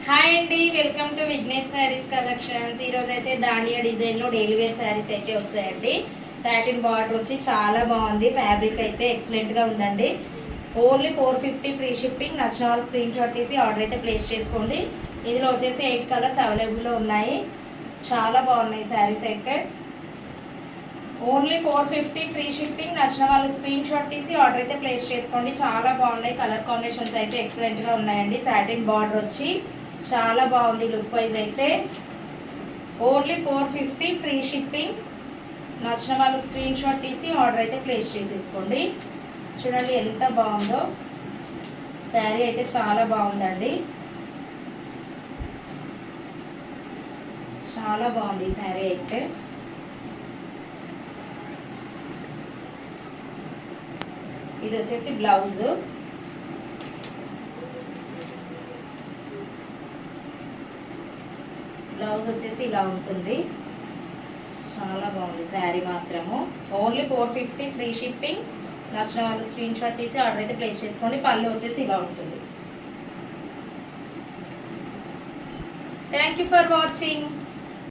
Hi అండి, welcome to Vignesh saris collections. ఈరోజు అయితే దాండియా డిజైన్లో డైలీ వేర్ శారీస్ అయితే వచ్చాయండి. సాటిన్ బార్డర్ వచ్చి చాలా బాగుంది. ఫ్యాబ్రిక్ అయితే ఎక్సలెంట్గా ఉందండి. Only 450 free shipping. నచ్చిన వాళ్ళు స్క్రీన్ షాట్ తీసి ఆర్డర్ అయితే ప్లేస్ చేసుకోండి. ఇందులో వచ్చేసి 8 కలర్స్ అవైలబుల్లో ఉన్నాయి. చాలా బాగున్నాయి శారీస్ అయితే. Only 450 free shipping. నచ్చిన వాళ్ళు స్క్రీన్ షాట్ తీసి ఆర్డర్ అయితే ప్లేస్ చేసుకోండి. చాలా బాగున్నాయి. కలర్ కాంబినేషన్స్ అయితే ఎక్సలెంట్గా ఉన్నాయండి. సాటిన్ బార్డర్ వచ్చి చాలా బాగుంది. లుక్ వైజ్ అయితే ఓన్లీ 450 ఫ్రీ షిప్పింగ్. నచ్చిన వాళ్ళు స్క్రీన్ షాట్ తీసి ఆర్డర్ అయితే ప్లేస్ చేసేసుకోండి. చూడండి ఎంత బాగుందో శారీ అయితే. చాలా బాగుందండి, చాలా బాగుంది ఈ శారీ అయితే. ఇది వచ్చేసి బ్లౌజ్. బ్లౌజ్ వచ్చేసి ఇలా ఉంటుంది. చాలా బాగుంది శారీ మాత్రము. Only 450 free shipping. నచ్చిన వాళ్ళు స్క్రీన్ షాట్ తీసి ఆర్డర్ అయితే ప్లేస్ చేసుకోండి. పళ్ళు వచ్చేసి ఇలా ఉంటుంది. Thank you for watching.